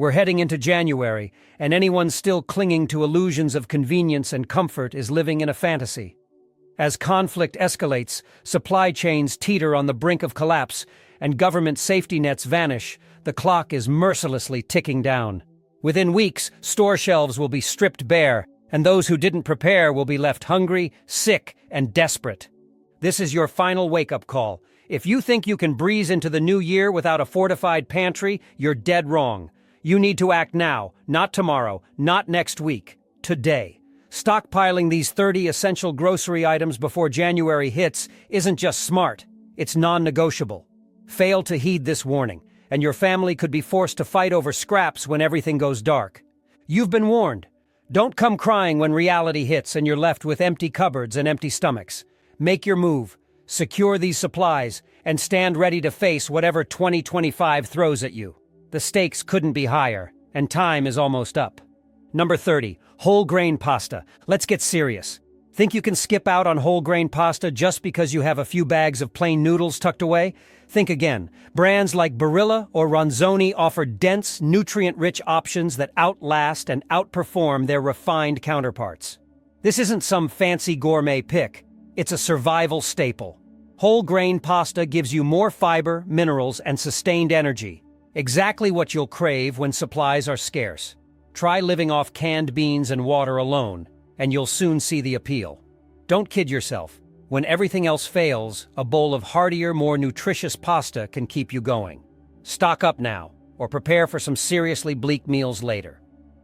We're heading into January, and anyone still clinging to illusions of convenience and comfort is living in a fantasy. As conflict escalates, supply chains teeter on the brink of collapse, and government safety nets vanish, the clock is mercilessly ticking down. Within weeks, store shelves will be stripped bare, and those who didn't prepare will be left hungry, sick, and desperate. This is your final wake-up call. If you think you can breeze into the new year without a fortified pantry, you're dead wrong. You need to act now, not tomorrow, not next week, today. Stockpiling these 30 essential grocery items before January hits isn't just smart, it's non-negotiable. Fail to heed this warning, and your family could be forced to fight over scraps when everything goes dark. You've been warned. Don't come crying when reality hits and you're left with empty cupboards and empty stomachs. Make your move, secure these supplies, and stand ready to face whatever 2025 throws at you. The stakes couldn't be higher, and time is almost up. Number 30, whole grain pasta. Let's get serious. Think you can skip out on whole grain pasta just because you have a few bags of plain noodles tucked away? Think again. Brands like Barilla or Ronzoni offer dense, nutrient-rich options that outlast and outperform their refined counterparts. This isn't some fancy gourmet pick. It's a survival staple. Whole grain pasta gives you more fiber, minerals, and sustained energy. Exactly what you'll crave when supplies are scarce. Try living off canned beans and water alone, and you'll soon see the appeal. Don't kid yourself. When everything else fails, a bowl of heartier, more nutritious pasta can keep you going. Stock up now, or prepare for some seriously bleak meals later.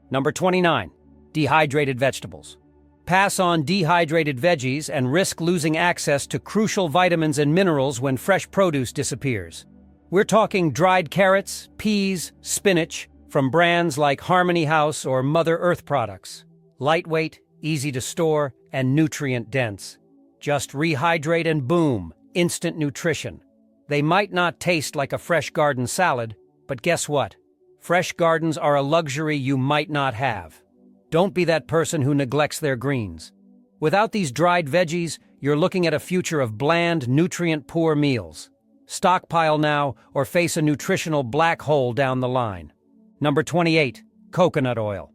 Number 29, dehydrated vegetables. Pass on dehydrated veggies and risk losing access to crucial vitamins and minerals when fresh produce disappears. We're talking dried carrots, peas, spinach, from brands like Harmony House or Mother Earth products. Lightweight, easy to store, and nutrient-dense. Just rehydrate and boom, instant nutrition. They might not taste like a fresh garden salad, but guess what? Fresh gardens are a luxury you might not have. Don't be that person who neglects their greens. Without these dried veggies, you're looking at a future of bland, nutrient-poor meals. Stockpile now or face a nutritional black hole down the line. Number 28, coconut oil.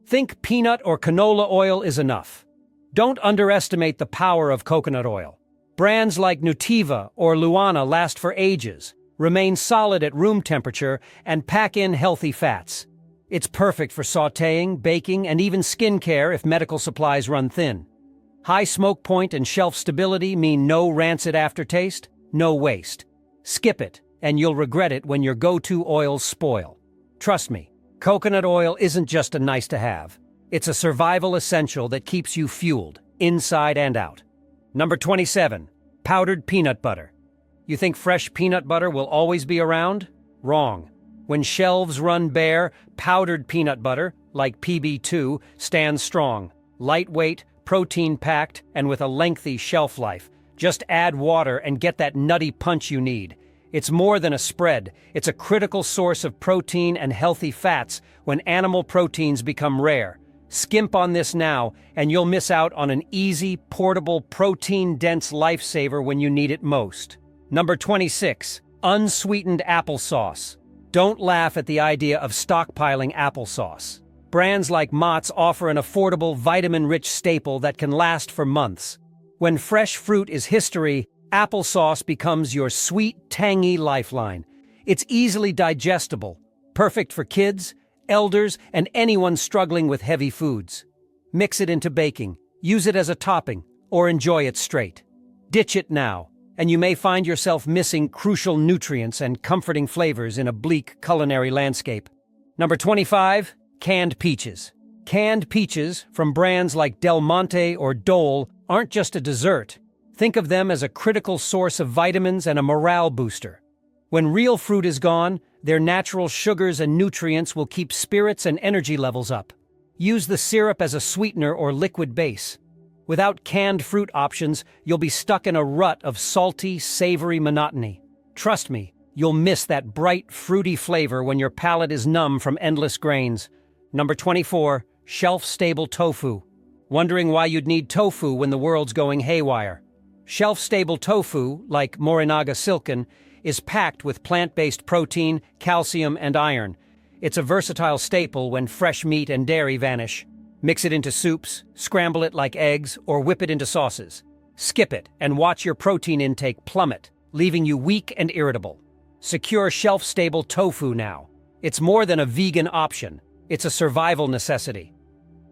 Think peanut or canola oil is enough. Don't underestimate the power of coconut oil. Brands like Nutiva or Luana last for ages, remain solid at room temperature, and pack in healthy fats. It's perfect for sautéing, baking, and even skincare if medical supplies run thin. High smoke point and shelf stability mean no rancid aftertaste, no waste. Skip it, and you'll regret it when your go-to oils spoil. Trust me, coconut oil isn't just a nice-to-have. It's a survival essential that keeps you fueled, inside and out. Number 27, powdered peanut butter. You think fresh peanut butter will always be around? Wrong. When shelves run bare, powdered peanut butter, like PB2, stands strong. Lightweight, protein-packed, and with a lengthy shelf life. Just add water and get that nutty punch you need. It's more than a spread. It's a critical source of protein and healthy fats when animal proteins become rare. Skimp on this now, and you'll miss out on an easy, portable, protein-dense lifesaver when you need it most. Number 26, unsweetened applesauce. Don't laugh at the idea of stockpiling applesauce. Brands like Mott's offer an affordable, vitamin-rich staple that can last for months. When fresh fruit is history, applesauce becomes your sweet, tangy lifeline. It's easily digestible, perfect for kids, elders, and anyone struggling with heavy foods. Mix it into baking, use it as a topping, or enjoy it straight. Ditch it now, and you may find yourself missing crucial nutrients and comforting flavors in a bleak culinary landscape. Number 25, canned peaches. Canned peaches from brands like Del Monte or Dole aren't just a dessert. Think of them as a critical source of vitamins and a morale booster. When real fruit is gone, their natural sugars and nutrients will keep spirits and energy levels up. Use the syrup as a sweetener or liquid base. Without canned fruit options, you'll be stuck in a rut of salty, savory monotony. Trust me, you'll miss that bright, fruity flavor when your palate is numb from endless grains. Number 24, shelf-stable tofu. Wondering why you'd need tofu when the world's going haywire? Shelf-stable tofu, like Morinaga silken, is packed with plant-based protein, calcium, and iron. It's a versatile staple when fresh meat and dairy vanish. Mix it into soups, scramble it like eggs, or whip it into sauces. Skip it and watch your protein intake plummet, leaving you weak and irritable. Secure shelf-stable tofu now. It's more than a vegan option. It's a survival necessity.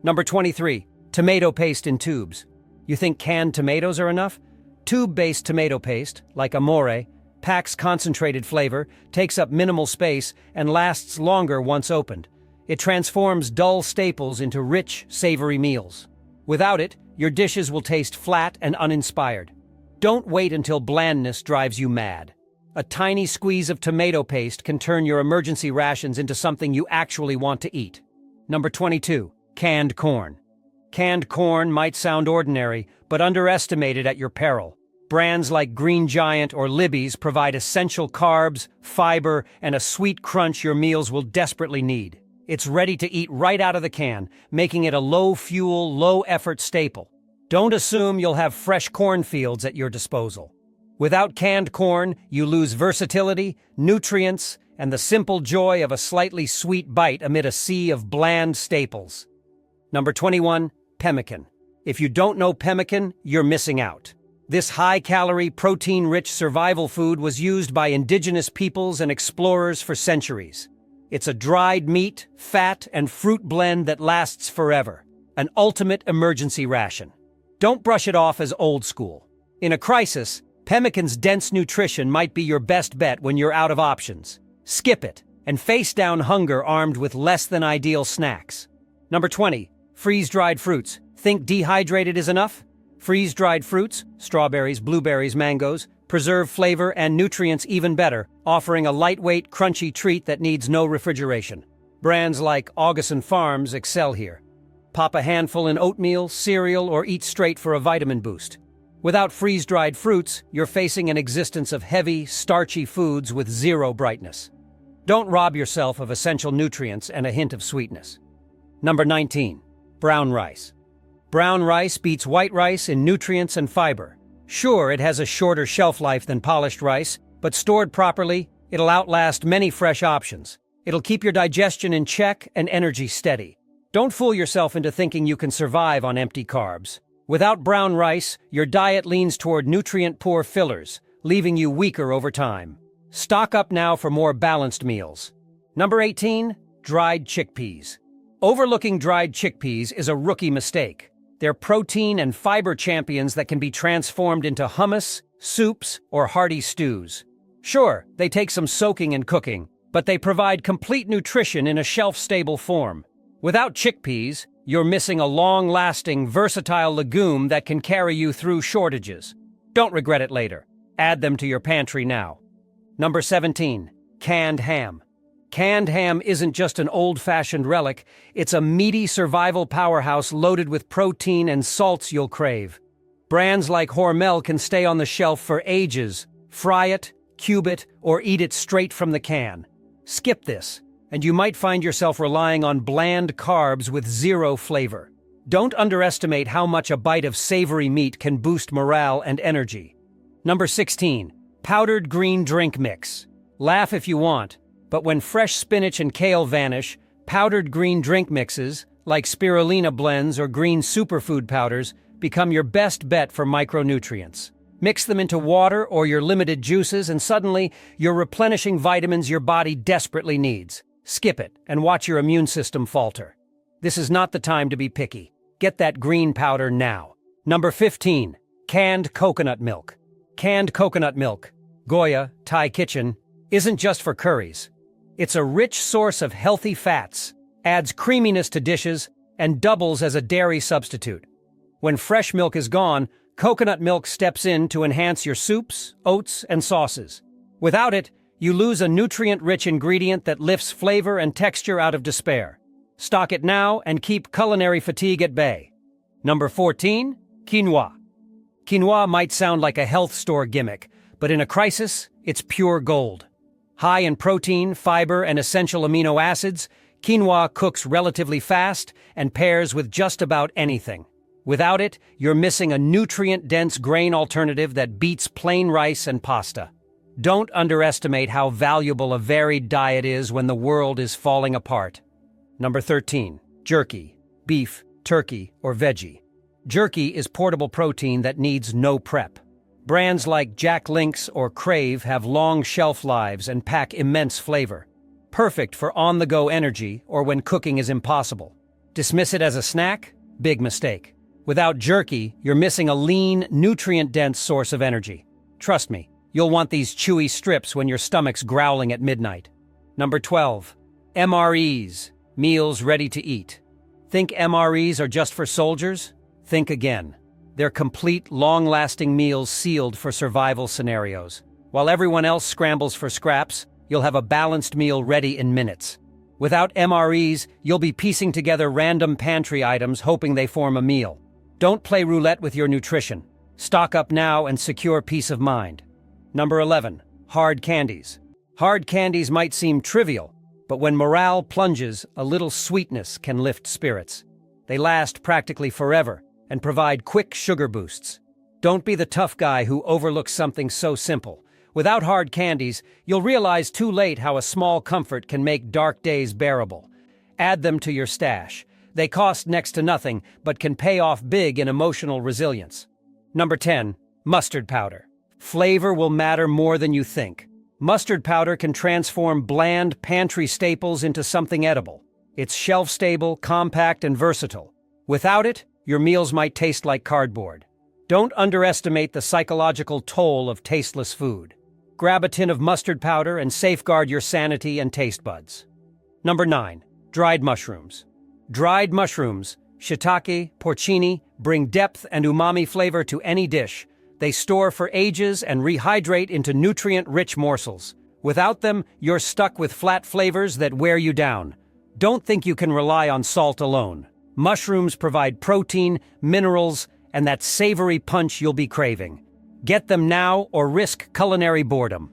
Number 23. Tomato paste in tubes. You think canned tomatoes are enough? Tube-based tomato paste, like Amore, packs concentrated flavor, takes up minimal space, and lasts longer once opened. It transforms dull staples into rich, savory meals. Without it, your dishes will taste flat and uninspired. Don't wait until blandness drives you mad. A tiny squeeze of tomato paste can turn your emergency rations into something you actually want to eat. Number 22. Canned corn. Canned corn might sound ordinary, but underestimated at your peril. Brands like Green Giant or Libby's provide essential carbs, fiber, and a sweet crunch your meals will desperately need. It's ready to eat right out of the can, making it a low-fuel, low-effort staple. Don't assume you'll have fresh cornfields at your disposal. Without canned corn, you lose versatility, nutrients, and the simple joy of a slightly sweet bite amid a sea of bland staples. Number 21. Pemmican. If you don't know pemmican, you're missing out. This high-calorie, protein-rich survival food was used by indigenous peoples and explorers for centuries. It's a dried meat, fat, and fruit blend that lasts forever. An ultimate emergency ration. Don't brush it off as old school. In a crisis, pemmican's dense nutrition might be your best bet when you're out of options. Skip it, and face down hunger armed with less than ideal snacks. Number 20. Freeze-dried fruits. Think dehydrated is enough? Freeze-dried fruits, strawberries, blueberries, mangoes, preserve flavor and nutrients even better, offering a lightweight, crunchy treat that needs no refrigeration. Brands like Augustin Farms excel here. Pop a handful in oatmeal, cereal, or eat straight for a vitamin boost. Without freeze-dried fruits, you're facing an existence of heavy, starchy foods with zero brightness. Don't rob yourself of essential nutrients and a hint of sweetness. Number 19. Brown rice. Brown rice beats white rice in nutrients and fiber. Sure, it has a shorter shelf life than polished rice, but stored properly, it'll outlast many fresh options. It'll keep your digestion in check and energy steady. Don't fool yourself into thinking you can survive on empty carbs. Without brown rice, your diet leans toward nutrient-poor fillers, leaving you weaker over time. Stock up now for more balanced meals. Number 18. Dried chickpeas. Overlooking dried chickpeas is a rookie mistake. They're protein and fiber champions that can be transformed into hummus, soups, or hearty stews. Sure, they take some soaking and cooking, but they provide complete nutrition in a shelf-stable form. Without chickpeas, you're missing a long-lasting, versatile legume that can carry you through shortages. Don't regret it later. Add them to your pantry now. Number 17. Canned ham. Canned ham isn't just an old-fashioned relic, it's a meaty survival powerhouse loaded with protein and salts you'll crave. Brands like Hormel can stay on the shelf for ages. Fry it, cube it, or eat it straight from the can. Skip this, and you might find yourself relying on bland carbs with zero flavor. Don't underestimate how much a bite of savory meat can boost morale and energy. Number 16. Powdered green drink mix. Laugh if you want, but when fresh spinach and kale vanish, powdered green drink mixes, like spirulina blends or green superfood powders, become your best bet for micronutrients. Mix them into water or your limited juices and suddenly you're replenishing vitamins your body desperately needs. Skip it and watch your immune system falter. This is not the time to be picky. Get that green powder now. Number 15. Canned coconut milk. Canned coconut milk, Goya, Thai Kitchen, isn't just for curries. It's a rich source of healthy fats, adds creaminess to dishes, and doubles as a dairy substitute. When fresh milk is gone, coconut milk steps in to enhance your soups, oats, and sauces. Without it, you lose a nutrient-rich ingredient that lifts flavor and texture out of despair. Stock it now and keep culinary fatigue at bay. Number 14. Quinoa. Quinoa might sound like a health store gimmick, but in a crisis, it's pure gold. High in protein, fiber, and essential amino acids, quinoa cooks relatively fast and pairs with just about anything. Without it, you're missing a nutrient-dense grain alternative that beats plain rice and pasta. Don't underestimate how valuable a varied diet is when the world is falling apart. Number 13. Jerky. Beef, turkey, or veggie. Jerky is portable protein that needs no prep. Brands like Jack Link's or Crave have long shelf lives and pack immense flavor. Perfect for on-the-go energy or when cooking is impossible. Dismiss it as a snack? Big mistake. Without jerky, you're missing a lean, nutrient-dense source of energy. Trust me, you'll want these chewy strips when your stomach's growling at midnight. Number 12. MREs, meals ready to eat. Think MREs are just for soldiers? Think again. They're complete, long-lasting meals sealed for survival scenarios. While everyone else scrambles for scraps, you'll have a balanced meal ready in minutes. Without MREs, you'll be piecing together random pantry items hoping they form a meal. Don't play roulette with your nutrition. Stock up now and secure peace of mind. Number 11. Hard candies. Hard candies might seem trivial, but when morale plunges, a little sweetness can lift spirits. They last practically forever and provide quick sugar boosts. Don't be the tough guy who overlooks something so simple. Without hard candies, you'll realize too late how a small comfort can make dark days bearable. Add them to your stash. They cost next to nothing, but can pay off big in emotional resilience. Number 10. Mustard powder. Flavor will matter more than you think. Mustard powder can transform bland pantry staples into something edible. It's shelf-stable, compact, and versatile. Without it, your meals might taste like cardboard. Don't underestimate the psychological toll of tasteless food. Grab a tin of mustard powder and safeguard your sanity and taste buds. Number 9. Dried mushrooms. Dried mushrooms, shiitake, porcini, bring depth and umami flavor to any dish. They store for ages and rehydrate into nutrient-rich morsels. Without them, you're stuck with flat flavors that wear you down. Don't think you can rely on salt alone. Mushrooms provide protein, minerals, and that savory punch you'll be craving. Get them now or risk culinary boredom.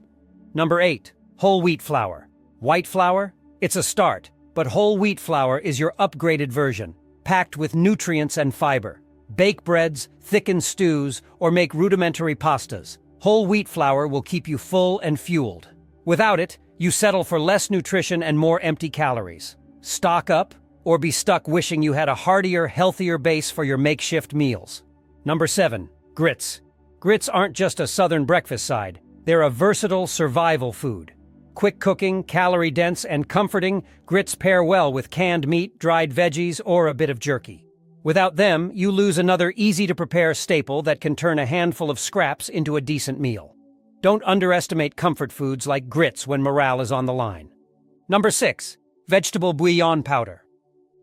Number 8. Whole wheat flour. White flour? It's a start, but whole wheat flour is your upgraded version, packed with nutrients and fiber. Bake breads, thicken stews, or make rudimentary pastas. Whole wheat flour will keep you full and fueled. Without it, you settle for less nutrition and more empty calories. Stock up, or be stuck wishing you had a heartier, healthier base for your makeshift meals. Number 7. Grits. Grits aren't just a southern breakfast side. They're a versatile survival food. Quick cooking, calorie-dense, and comforting, grits pair well with canned meat, dried veggies, or a bit of jerky. Without them, you lose another easy-to-prepare staple that can turn a handful of scraps into a decent meal. Don't underestimate comfort foods like grits when morale is on the line. Number 6. Vegetable bouillon powder.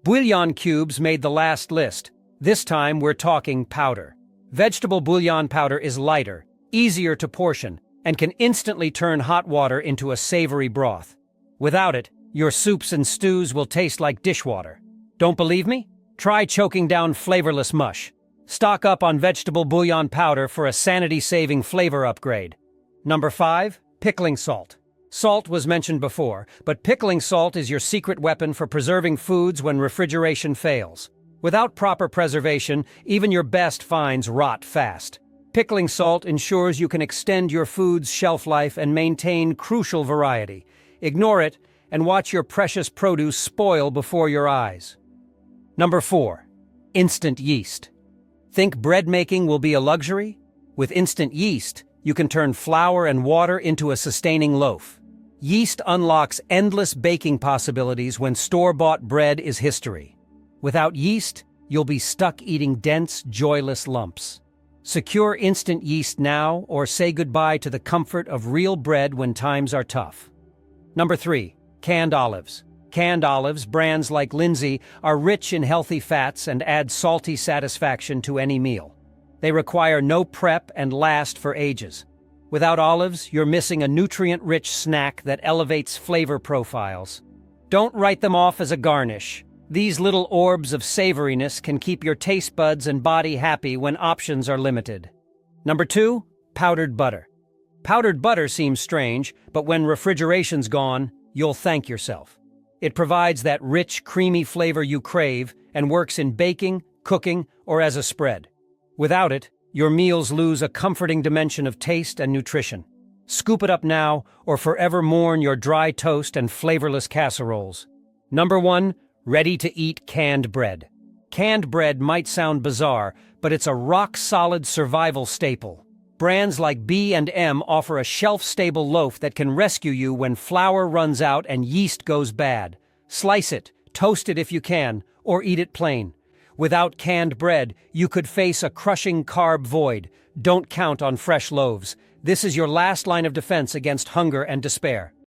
Bouillon cubes made the last list. This time we're talking powder. Vegetable bouillon powder is lighter, easier to portion, and can instantly turn hot water into a savory broth. Without it, your soups and stews will taste like dishwater. Don't believe me? Try choking down flavorless mush. Stock up on vegetable bouillon powder for a sanity-saving flavor upgrade. Number 5. Pickling salt. Salt was mentioned before, but pickling salt is your secret weapon for preserving foods when refrigeration fails. Without proper preservation, even your best finds rot fast. Pickling salt ensures you can extend your food's shelf life and maintain crucial variety. Ignore it and watch your precious produce spoil before your eyes. Number 4. Instant yeast. Think bread making will be a luxury? With instant yeast, you can turn flour and water into a sustaining loaf. Yeast unlocks endless baking possibilities when store-bought bread is history. Without yeast, you'll be stuck eating dense, joyless lumps. Secure instant yeast now or say goodbye to the comfort of real bread when times are tough. Number 3. Canned olives. Canned olives, brands like Lindsay, are rich in healthy fats and add salty satisfaction to any meal. They require no prep and last for ages. Without olives, you're missing a nutrient-rich snack that elevates flavor profiles. Don't write them off as a garnish. These little orbs of savoriness can keep your taste buds and body happy when options are limited. Number 2. Powdered butter. Powdered butter seems strange, but when refrigeration's gone, you'll thank yourself. It provides that rich, creamy flavor you crave and works in baking, cooking, or as a spread. Without it, your meals lose a comforting dimension of taste and nutrition. Scoop it up now, or forever mourn your dry toast and flavorless casseroles. Number 1. Ready-to-eat canned bread. Canned bread might sound bizarre, but it's a rock-solid survival staple. Brands like B&M offer a shelf-stable loaf that can rescue you when flour runs out and yeast goes bad. Slice it, toast it if you can, or eat it plain. Without canned bread, you could face a crushing carb void. Don't count on fresh loaves. This is your last line of defense against hunger and despair.